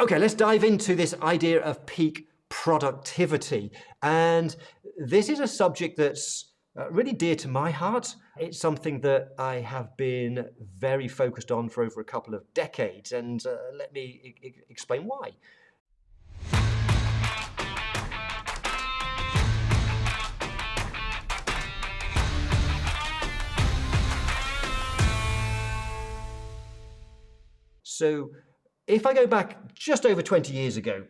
Okay, let's dive into this idea of peak productivity. And this is a subject that's really dear to my heart. It's something that I have been very focused on for over a couple of decades. And let me explain why. So if I go back just over 20 years ago,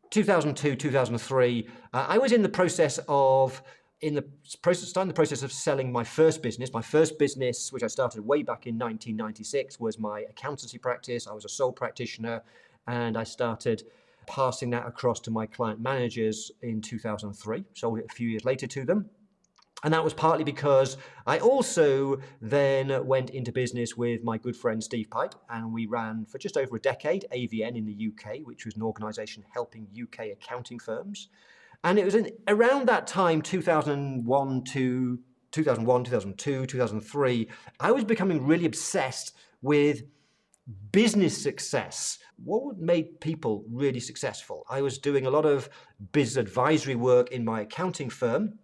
2002, 2003, I was in the process of starting the process of selling my first business. My first business, which I started way back in 1996, was my accountancy practice. I was a sole practitioner, and I started passing that across to my client managers in 2003. Sold it a few years later to them. And that was partly because I also then went into business with my good friend Steve Pipe, and we ran for just over a decade AVN in the UK, which was an organisation helping UK accounting firms. And it was around that time, 2001, 2002, 2003, I was becoming really obsessed with business success. What made people really successful? I was doing a lot of business advisory work in my accounting firm.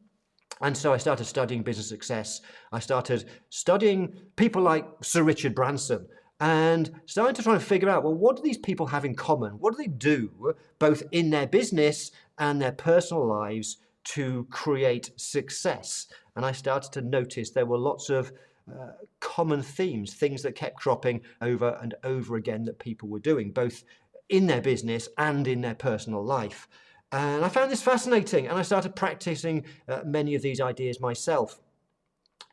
And so I started studying business success. I started studying people like Sir Richard Branson and starting to try and figure out, well, what do these people have in common? What do they do both in their business and their personal lives to create success? And I started to notice there were lots of common themes, things that kept cropping over and over again that people were doing, both in their business and in their personal life. And I found this fascinating, and I started practicing many of these ideas myself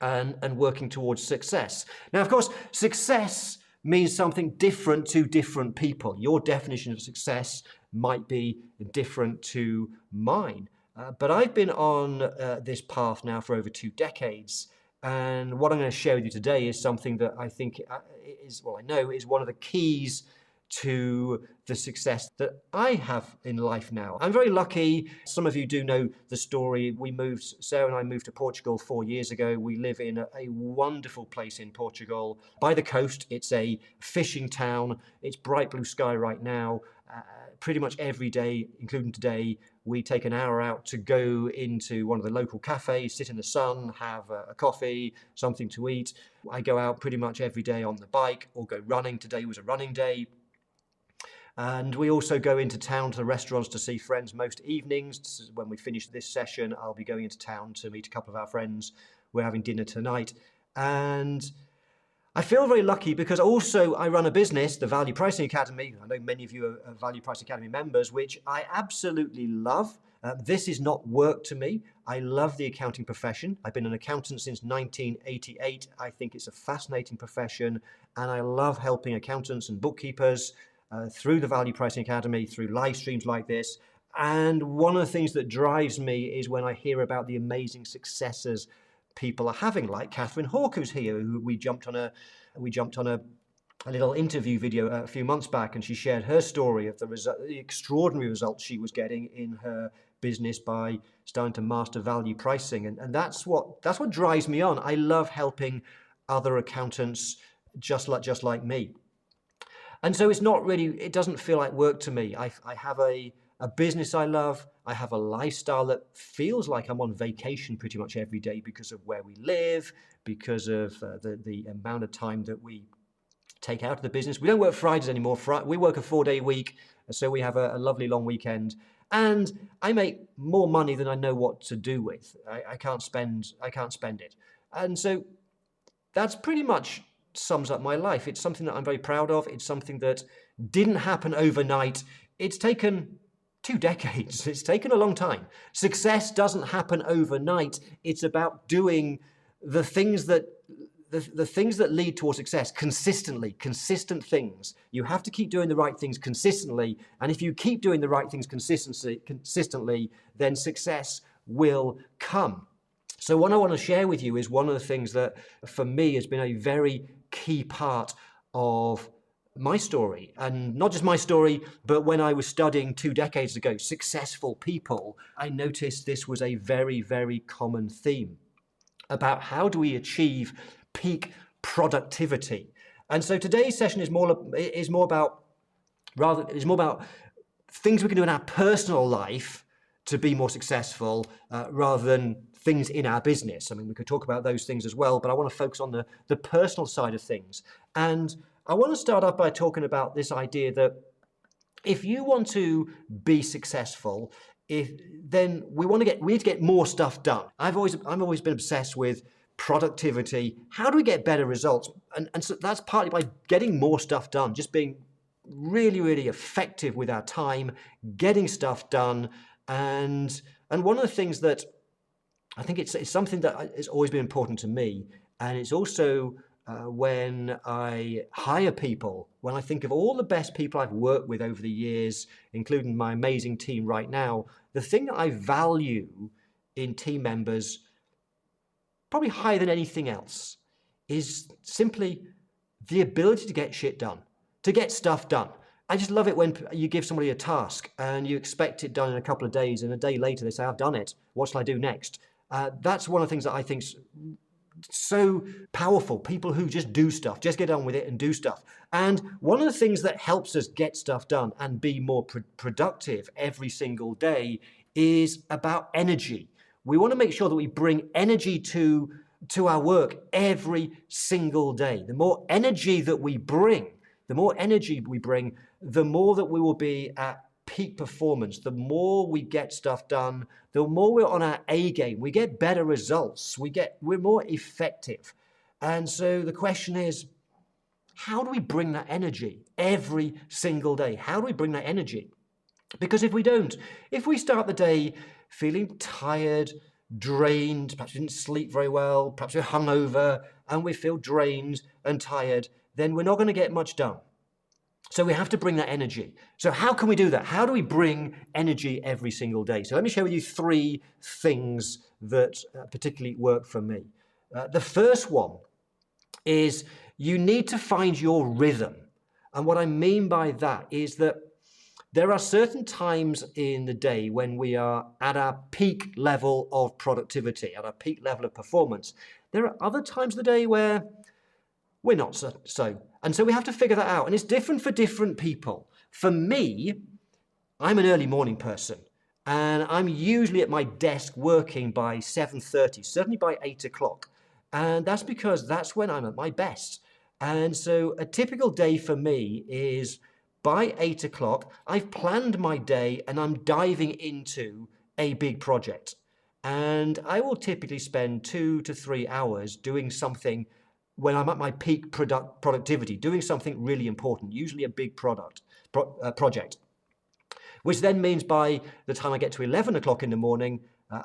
and working towards success. Now, of course, success means something different to different people. Your definition of success might be different to mine. But I've been on this path now for over 2 decades. And what I'm going to share with you today is something that I think I know is one of the keys to the success that I have in life now. I'm very lucky. Some of you do know the story. Sarah and I moved to Portugal 4 years ago. We live in a wonderful place in Portugal by the coast. It's a fishing town. It's bright blue sky right now. Pretty much every day, including today, we take an hour out to go into one of the local cafes, sit in the sun, have a coffee, something to eat. I go out pretty much every day on the bike or go running. Today was a running day. And we also go into town to the restaurants to see friends most evenings. When we finish this session, I'll be going into town to meet a couple of our friends. We're having dinner tonight. And I feel very lucky because also I run a business, the Value Pricing Academy. I know many of you are Value Pricing Academy members, which I absolutely love. This is not work to me. I love the accounting profession. I've been an accountant since 1988. I think it's a fascinating profession, and I love helping accountants and bookkeepers through the Value Pricing Academy, through live streams like this. And one of the things that drives me is when I hear about the amazing successes people are having, like Catherine Hawke, who's here, who we jumped on a little interview video a few months back, and she shared her story of the extraordinary results she was getting in her business by starting to master value pricing. And that's what drives me on. I love helping other accountants just like me. And so it doesn't feel like work to me. I have a business I love. I have a lifestyle that feels like I'm on vacation pretty much every day because of where we live, because of the amount of time that we take out of the business. We don't work Fridays anymore. We work a 4-day week, so we have a lovely long weekend. And I make more money than I know what to do with. I can't spend it. And so that's pretty much sums up my life. It's something that I'm very proud of. It's something that didn't happen overnight. It's taken 2 decades. It's taken a long time. Success doesn't happen overnight. It's about doing the things that lead towards success consistently, consistent things. You have to keep doing the right things consistently. And if you keep doing the right things consistently, then success will come. So what I want to share with you is one of the things that for me has been a very key part of my story, and not just my story, but when I was studying 2 decades ago, successful people, I noticed this was a very, very common theme about how do we achieve peak productivity. And so today's session is more about It's more about things we can do in our personal life to be more successful, rather than things in our business. I mean, we could talk about those things as well, but I want to focus on the personal side of things. And I want to start off by talking about this idea that if you want to be successful, then we need to get more stuff done. I've always been obsessed with productivity. How do we get better results? And so that's partly by getting more stuff done, just being really, really effective with our time, getting stuff done. And one of the things that I think it's something that has always been important to me, and it's also when I hire people, when I think of all the best people I've worked with over the years, including my amazing team right now, the thing that I value in team members, probably higher than anything else, is simply the ability to get shit done, to get stuff done. I just love it when you give somebody a task and you expect it done in a couple of days, and a day later they say, I've done it, what shall I do next? That's one of the things that I think is so powerful. People who just do stuff, just get on with it and do stuff. And one of the things that helps us get stuff done and be more productive every single day is about energy. We want to make sure that we bring energy to our work every single day. The more energy we bring, the more that we will be at peak performance. The more we get stuff done, the more we're on our A game. We get better results. We're more effective. And so the question is, how do we bring that energy every single day? How do we bring that energy? Because if we don't, if we start the day feeling tired, drained, perhaps we didn't sleep very well, perhaps we're hungover and we feel drained and tired, then we're not going to get much done. So we have to bring that energy. So how can we do that? How do we bring energy every single day? So let me share with you 3 things that particularly work for me. The first one is you need to find your rhythm. And what I mean by that is that there are certain times in the day when we are at our peak level of productivity, at our peak level of performance. There are other times of the day where we're not so. And so we have to figure that out. And it's different for different people. For me, I'm an early morning person. And I'm usually at my desk working by 7:30, certainly by 8 o'clock. And that's because that's when I'm at my best. And so a typical day for me is by 8 o'clock, I've planned my day and I'm diving into a big project. And I will typically spend 2 to 3 hours doing something when I'm at my peak productivity, doing something really important, usually a big project, which then means by the time I get to 11 o'clock in the morning,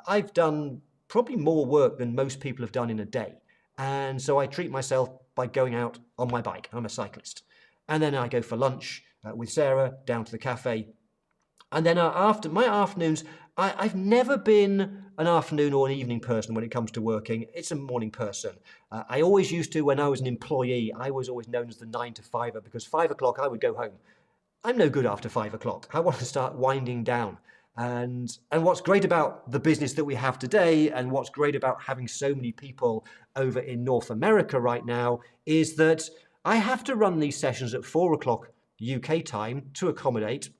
I've done probably more work than most people have done in a day. And so I treat myself by going out on my bike. I'm a cyclist. And then I go for lunch with Sarah down to the cafe. And then after my afternoons, I've never been an afternoon or an evening person when it comes to working. It's a morning person. I always used to, when I was an employee, I was always known as the 9 to 5er because 5 o'clock I would go home. I'm no good after 5 o'clock. I want to start winding down. And what's great about the business that we have today, and what's great about having so many people over in North America right now, is that I have to run these sessions at 4 o'clock UK time to accommodate.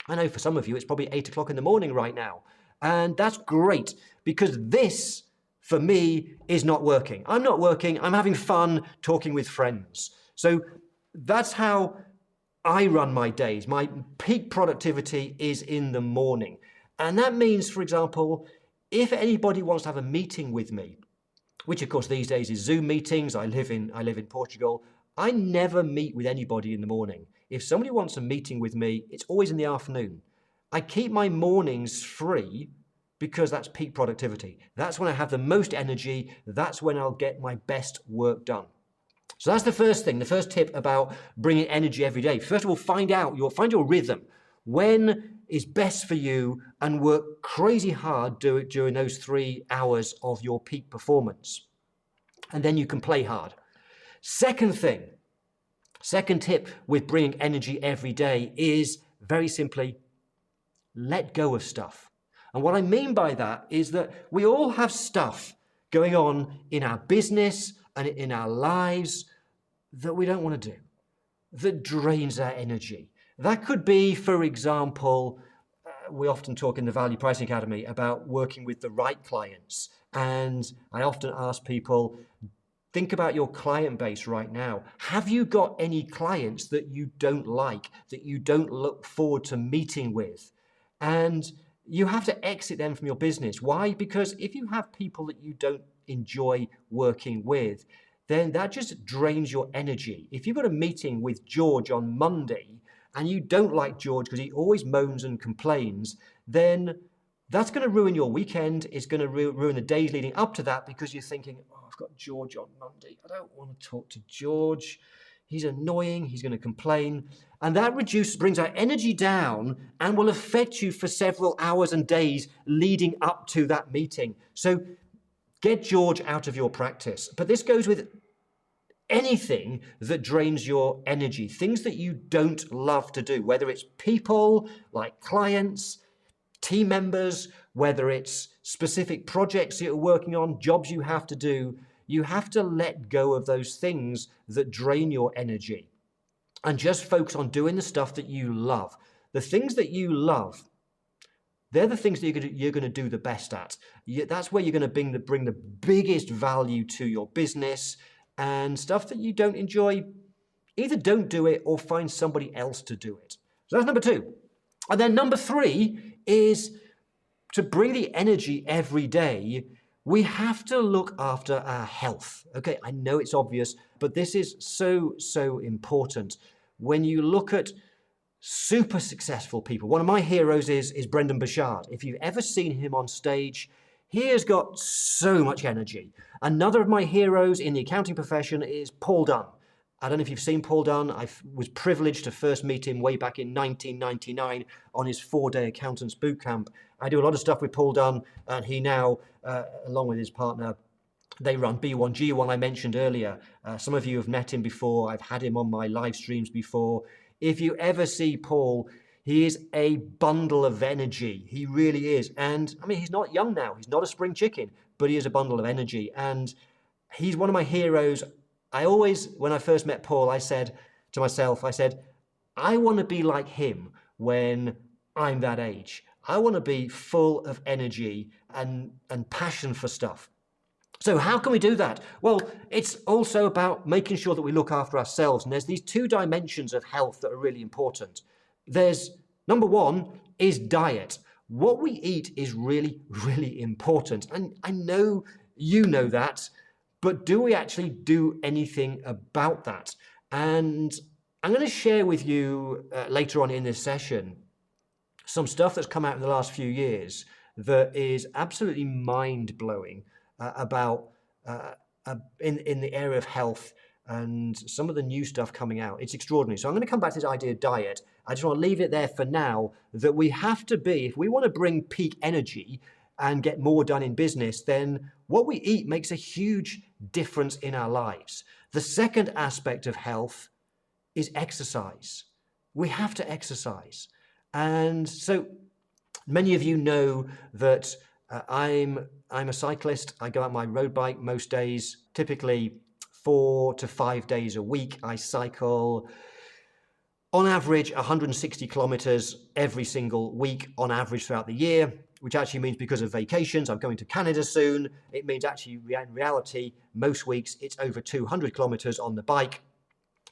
I know for some of you it's probably 8 o'clock in the morning right now. And that's great because this, for me, is not working. I'm not working. I'm having fun talking with friends. So that's how I run my days. My peak productivity is in the morning. And that means, for example, if anybody wants to have a meeting with me, which of course these days is Zoom meetings. I live in Portugal. I never meet with anybody in the morning. If somebody wants a meeting with me, it's always in the afternoon. I keep my mornings free because that's peak productivity. That's when I have the most energy. That's when I'll get my best work done. So that's the first thing, the first tip about bringing energy every day. First of all, find your rhythm. When is best for you, and work crazy hard during those 3 hours of your peak performance. And then you can play hard. Second tip with bringing energy every day is very simply, let go of stuff. And what I mean by that is that we all have stuff going on in our business and in our lives that we don't want to do, that drains our energy. That could be, for example, we often talk in the Value Pricing Academy about working with the right clients. And I often ask people, think about your client base right now. Have you got any clients that you don't like, that you don't look forward to meeting with? And you have to exit them from your business. Why? Because if you have people that you don't enjoy working with, then that just drains your energy. If you've got a meeting with George on Monday and you don't like George because he always moans and complains, then that's going to ruin your weekend. It's going to ruin the days leading up to that because you're thinking, oh, I've got George on Monday. I don't want to talk to George. He's annoying. He's going to complain. And that brings our energy down and will affect you for several hours and days leading up to that meeting. So get George out of your practice. But this goes with anything that drains your energy, things that you don't love to do, whether it's people like clients, team members, whether it's specific projects that you're working on, jobs you have to do. You have to let go of those things that drain your energy and just focus on doing the stuff that you love. The things that you love, they're the things that you're going to do the best at. That's where you're going to bring the biggest value to your business. And stuff that you don't enjoy, either don't do it or find somebody else to do it. So that's number 2. And then number 3 is to bring the energy every day. We have to look after our health. Okay, I know it's obvious, but this is so, so important. When you look at super successful people, one of my heroes is Brendan Burchard. If you've ever seen him on stage, he has got so much energy. Another of my heroes in the accounting profession is Paul Dunn. I don't know if you've seen Paul Dunn. I was privileged to first meet him way back in 1999 on his 4-day accountants boot camp. I do a lot of stuff with Paul Dunn, and he now, along with his partner, they run B1G1 I mentioned earlier. Some of you have met him before. I've had him on my live streams before. If you ever see Paul, he is a bundle of energy. He really is. And I mean, he's not young now. He's not a spring chicken, but he is a bundle of energy. And he's one of my heroes. When I first met Paul, I said to myself, I want to be like him when I'm that age. I want to be full of energy and passion for stuff. So how can we do that? Well, it's also about making sure that we look after ourselves. And there's these 2 dimensions of health that are really important. There's number 1 is diet. What we eat is really, really important. And I know you know that, but do we actually do anything about that? And I'm going to share with you later on in this session some stuff that's come out in the last few years that is absolutely mind-blowing about in the area of health and some of the new stuff coming out. It's extraordinary. So I'm going to come back to this idea of diet. I just want to leave it there for now, that we have to be, if we want to bring peak energy and get more done in business, then what we eat makes a huge difference in our lives. The second aspect of health is exercise. We have to exercise. And so many of you know that I'm a cyclist. I go out my road bike most days, typically 4 to 5 days a week. I cycle on average 160 kilometers every single week on average throughout the year, which actually means because of vacations, I'm going to Canada soon. It means actually in reality, most weeks it's over 200 kilometers on the bike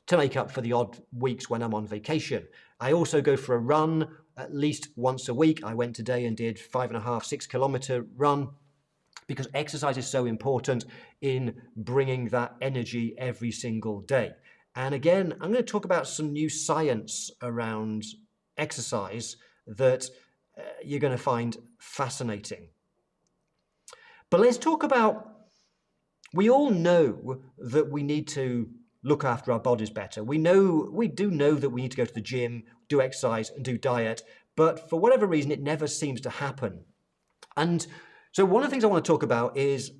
to make up for the odd weeks when I'm on vacation. I also go for a run at least once a week. I went today and did 5.5, 6 kilometer run because exercise is so important in bringing that energy every single day. And again, I'm going to talk about some new science around exercise that you're going to find fascinating. But let's talk about, we all know that we need to look after our bodies better. We do know that we need to go to the gym, do exercise and do diet, but for whatever reason, it never seems to happen. And so one of the things I want to talk about is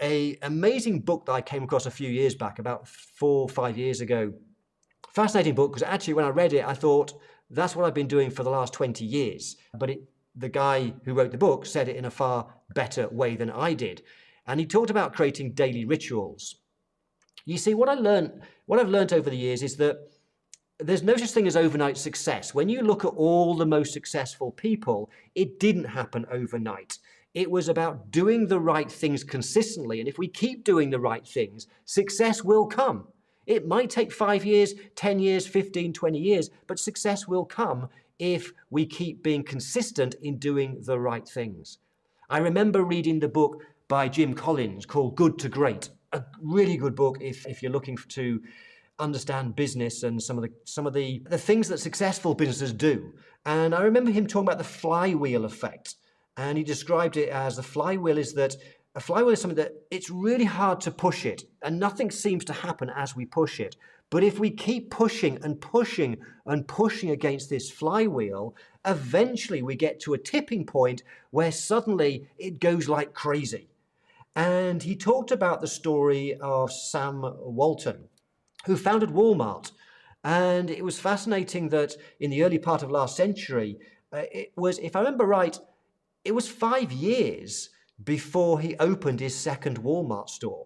an amazing book that I came across a few years back, about 4 or 5 years ago. Fascinating book, because actually when I read it, I thought, that's what I've been doing for the last 20 years. But the guy who wrote the book said it in a far better way than I did. And he talked about creating daily rituals. You see, what I've learned over the years is that there's no such thing as overnight success. When you look at all the most successful people, it didn't happen overnight. It was about doing the right things consistently. And if we keep doing the right things, success will come. It might take 5 years, 10 years, 15, 20 years, but success will come if we keep being consistent in doing the right things. I remember reading the book by Jim Collins called Good to Great, a really good book if you're looking to understand business and some of the things that successful businesses do. And I remember him talking about the flywheel effect. And he described it as the flywheel is that a flywheel is something that it's really hard to push it, and nothing seems to happen as we push it. But if we keep pushing and pushing and pushing against this flywheel, eventually we get to a tipping point where suddenly it goes like crazy. And he talked about the story of Sam Walton, who founded Walmart. And it was fascinating that in the early part of last century, it was, if I remember right, it was 5 years before he opened his second Walmart store.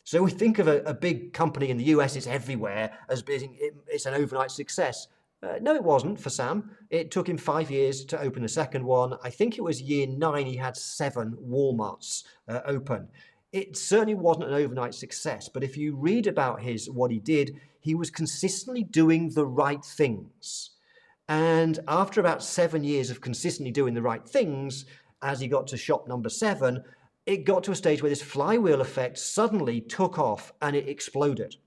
So we think of a big company in the US, it's everywhere, as being it's an overnight success. No, it wasn't for Sam. It took him 5 years to open the second one. I think it was year 9, he had 7 Walmarts open. It certainly wasn't an overnight success, but if you read about what he did, he was consistently doing the right things. And after about 7 years of consistently doing the right things, as he got to shop number 7, it got to a stage where this flywheel effect suddenly took off and it exploded.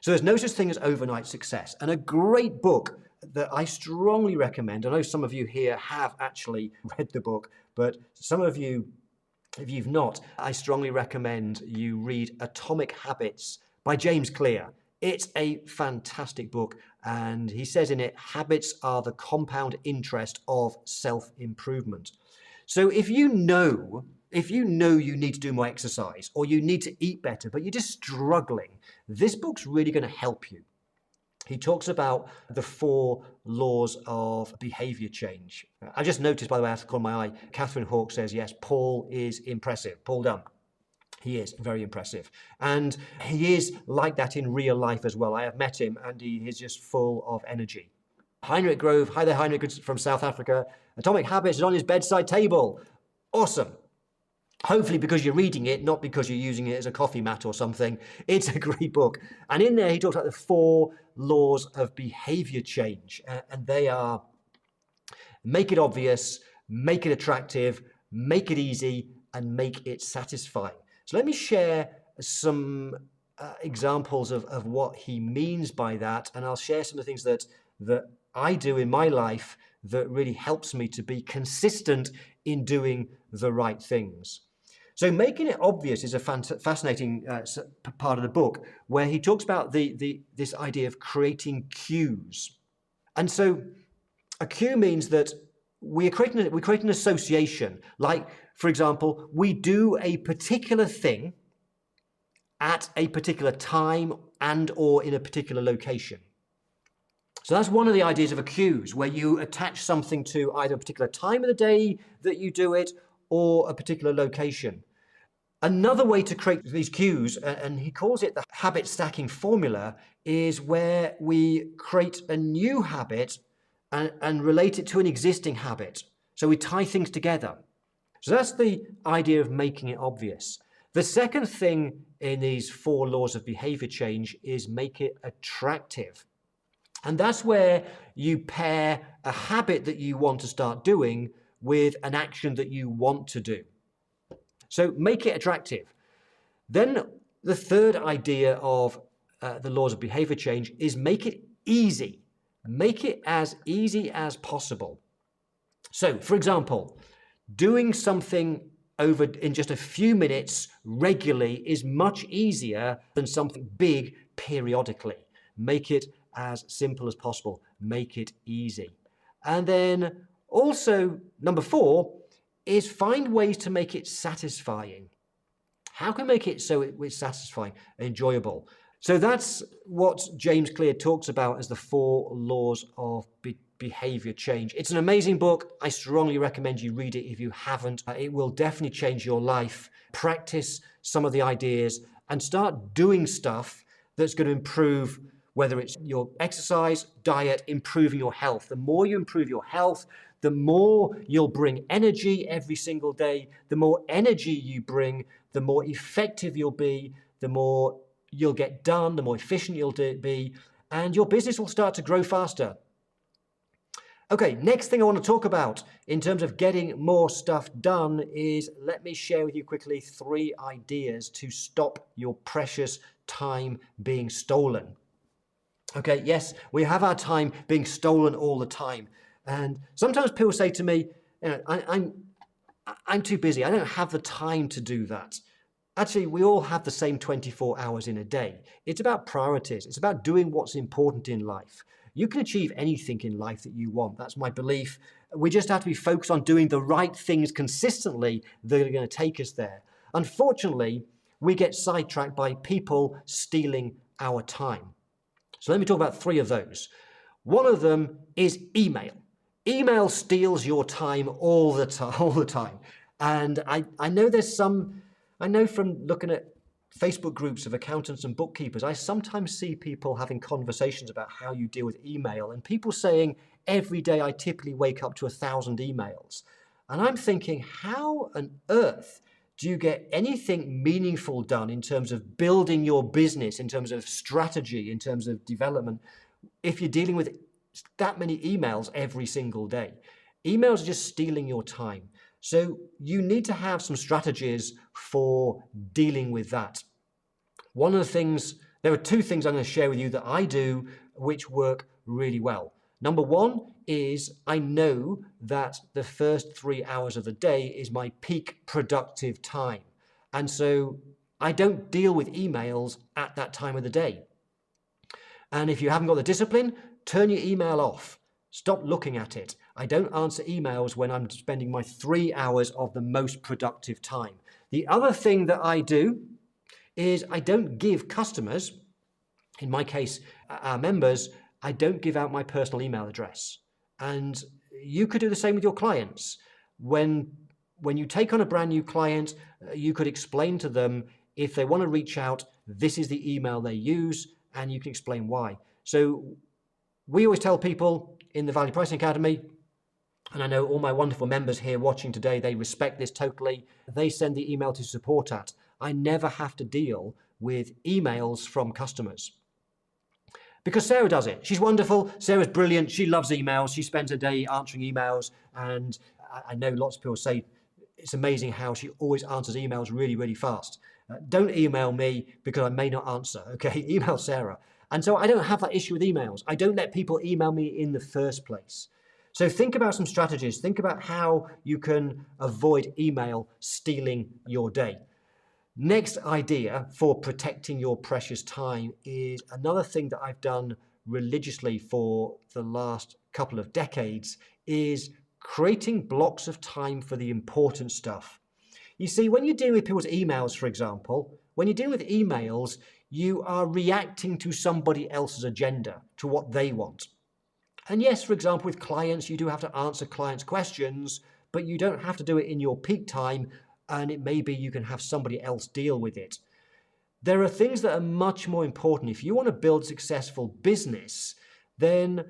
So there's no such thing as overnight success. And a great book that I strongly recommend, I know some of you here have actually read the book, but some of you, if you've not, I strongly recommend you read Atomic Habits by James Clear. It's a fantastic book, and he says in it, habits are the compound interest of self-improvement. So if you know you need to do more exercise or you need to eat better, but you're just struggling, this book's really going to help you. He talks about the 4 laws of behavior change. I just noticed, by the way, I have to call my eye, Catherine Hawke says, yes, Paul is impressive. Paul Dunn. He is very impressive. And he is like that in real life as well. I have met him and he is just full of energy. Heinrich Grove, hi there Heinrich from South Africa. Atomic Habits is on his bedside table. Awesome. Hopefully because you're reading it, not because you're using it as a coffee mat or something. It's a great book. And in there he talks about the 4 laws of behavior change. And they are make it obvious, make it attractive, make it easy, and make it satisfying. So let me share some examples of what he means by that, and I'll share some of the things that I do in my life that really helps me to be consistent in doing the right things. So making it obvious is a fascinating part of the book, where he talks about this idea of creating cues. And so a cue means that we create an association. Like, for example, we do a particular thing at a particular time and or in a particular location. So that's one of the ideas of a cues, where you attach something to either a particular time of the day that you do it or a particular location. Another way to create these cues, and he calls it the habit stacking formula, is where we create a new habit and relate it to an existing habit. So we tie things together. So that's the idea of making it obvious. The second thing in these 4 laws of behavior change is make it attractive. And that's where you pair a habit that you want to start doing with an action that you want to do. So make it attractive. Then the third idea of the laws of behavior change is make it easy. Make it as easy as possible. So, for example, doing something over in just a few minutes regularly is much easier than something big periodically. Make it as simple as possible. Make it easy. And then also, number 4 is find ways to make it satisfying. How can we make it so it's satisfying, enjoyable? So that's what James Clear talks about as the 4 laws of behavior change. It's an amazing book. I strongly recommend you read it if you haven't. It will definitely change your life. Practice some of the ideas and start doing stuff that's going to improve whether it's your exercise, diet, improving your health. The more you improve your health, the more you'll bring energy every single day. The more energy you bring, the more effective you'll be, the more you'll get done, the more efficient you'll be, and your business will start to grow faster. Okay, next thing I want to talk about in terms of getting more stuff done is, let me share with you quickly 3 ideas to stop your precious time being stolen. Okay, yes, we have our time being stolen all the time. And sometimes people say to me, I'm too busy. I don't have the time to do that. Actually, we all have the same 24 hours in a day. It's about priorities. It's about doing what's important in life. You can achieve anything in life that you want. That's my belief. We just have to be focused on doing the right things consistently that are going to take us there. Unfortunately, we get sidetracked by people stealing our time. So let me talk about 3 of those. One of them is email. Email steals your time all the time. And I know from looking at Facebook groups of accountants and bookkeepers, I sometimes see people having conversations about how you deal with email, and people saying, every day I typically wake up to 1,000 emails. And I'm thinking, how on earth do you get anything meaningful done in terms of building your business, in terms of strategy, in terms of development, if you're dealing with that many emails every single day? Emails are just stealing your time. So you need to have some strategies for dealing with that. There are 2 things I'm going to share with you that I do which work really well. Number 1 is, I know that the first 3 hours of the day is my peak productive time. And so I don't deal with emails at that time of the day. And if you haven't got the discipline, turn your email off. Stop looking at it. I don't answer emails when I'm spending my 3 hours of the most productive time. The other thing that I do is I don't give customers, in my case, our members, I don't give out my personal email address. And you could do the same with your clients. When you take on a brand new client, you could explain to them, if they want to reach out, this is the email they use, and you can explain why. So we always tell people in the Value Pricing Academy, and I know all my wonderful members here watching today, they respect this totally. They send the email to support at. I never have to deal with emails from customers, because Sarah does it. She's wonderful. Sarah's brilliant. She loves emails. She spends her day answering emails. And I know lots of people say it's amazing how she always answers emails really, really fast. Don't email me because I may not answer. Okay, email Sarah. And so I don't have that issue with emails. I don't let people email me in the first place. So think about some strategies. Think about how you can avoid email stealing your day. Next idea for protecting your precious time is another thing that I've done religiously for the last couple of decades, is creating blocks of time for the important stuff. You see, when you're dealing with people's emails, for example, when you're dealing with emails, you are reacting to somebody else's agenda, to what they want. And yes, for example, with clients, you do have to answer clients' questions, but you don't have to do it in your peak time, and it may be you can have somebody else deal with it. There are things that are much more important. If you want to build a successful business, then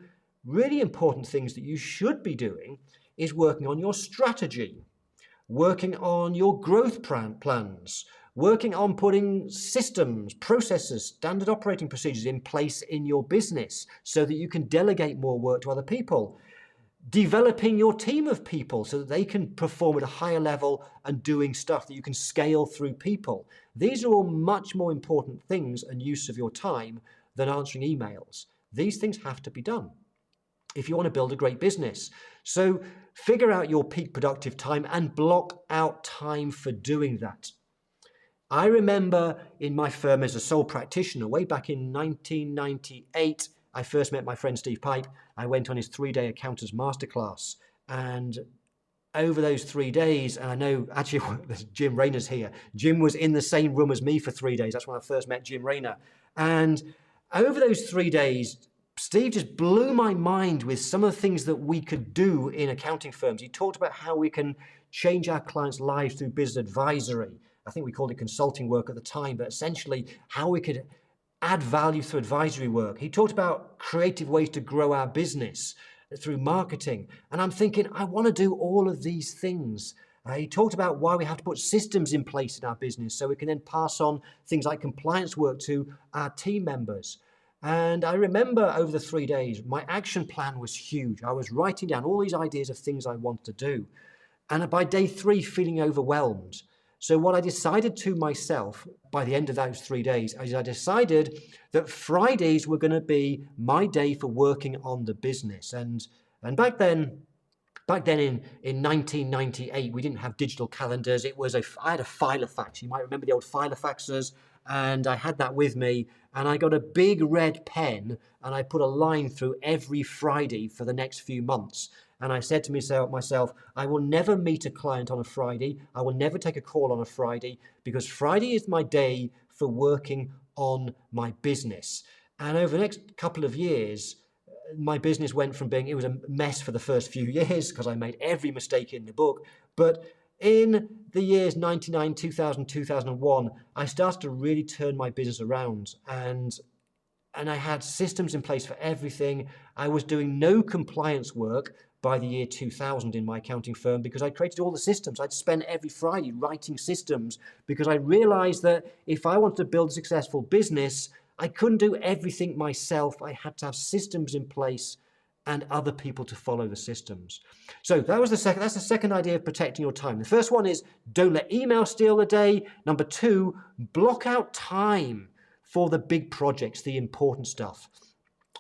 really important things that you should be doing is working on your strategy, working on your growth plans, working on putting systems, processes, standard operating procedures in place in your business so that you can delegate more work to other people, developing your team of people so that they can perform at a higher level and doing stuff that you can scale through people. These are all much more important things and use of your time than answering emails. These things have to be done if you want to build a great business. So figure out your peak productive time and block out time for doing that. I remember in my firm as a sole practitioner, way back in 1998, I first met my friend Steve Pipe. I went on his 3-day accountants masterclass. And over those 3 days, and I know actually Jim Rayner's here. Jim was in the same room as me for 3 days. That's when I first met Jim Rayner. And over those 3 days, Steve just blew my mind with some of the things that we could do in accounting firms. He talked about how we can change our clients' lives through business advisory. I think we called it consulting work at the time, but essentially how we could add value through advisory work. He talked about creative ways to grow our business through marketing. And I'm thinking, I want to do all of these things. He talked about why we have to put systems in place in our business so we can then pass on things like compliance work to our team members. And I remember over the 3 days, my action plan was huge. I was writing down all these ideas of things I wanted to do. And by day 3, feeling overwhelmed. So what I decided to myself by the end of those 3 days is I decided that Fridays were going to be my day for working on the business. And back then in 1998, we didn't have digital calendars. I had a filofax. You might remember the old filofaxes, and I had that with me. And I got a big red pen, and I put a line through every Friday for the next few months. And I said to myself, I will never meet a client on a Friday. I will never take a call on a Friday, because Friday is my day for working on my business. And over the next couple of years, my business went from it was a mess for the first few years because I made every mistake in the book. But in the years 99, 2000, 2001, I started to really turn my business around. And I had systems in place for everything. I was doing no compliance work by the year 2000 in my accounting firm because I created all the systems. I'd spend every Friday writing systems because I realized that if I wanted to build a successful business, I couldn't do everything myself. I had to have systems in place and other people to follow the systems. So that's the second idea of protecting your time. The first one is don't let email steal the day. Number 2, block out time for the big projects, the important stuff.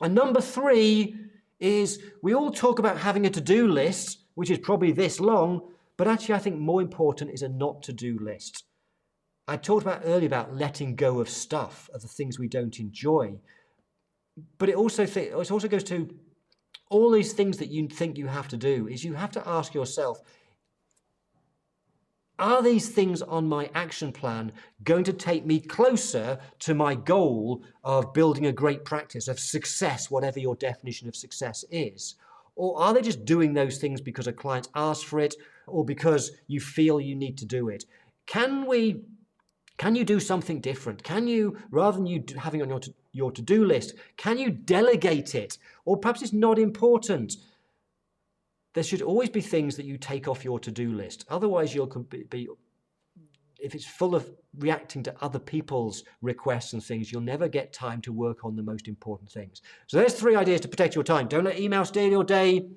And number 3 is we all talk about having a to-do list, which is probably this long, but actually I think more important is a not to-do list. I talked earlier about letting go of stuff, of the things we don't enjoy. But it also goes to all these things that you think you have to do, is you have to ask yourself, are these things on my action plan going to take me closer to my goal of building a great practice, of success, whatever your definition of success is? Or are they just doing those things because a client asked for it or because you feel you need to do it? Can you do something different? Can you, rather than you having on your to-do list, can you delegate it? Or perhaps it's not important. There should always be things that you take off your to-do list. Otherwise, you'll be, if it's full of reacting to other people's requests and things, you'll never get time to work on the most important things. So there's 3 ideas to protect your time. Don't let email steal your day.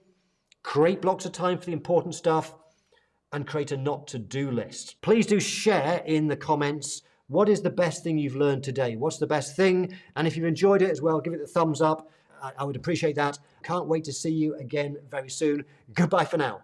Create blocks of time for the important stuff. And create a not to-do list. Please do share in the comments what is the best thing you've learned today. What's the best thing? And if you've enjoyed it as well, give it the thumbs up. I would appreciate that. Can't wait to see you again very soon. Goodbye for now.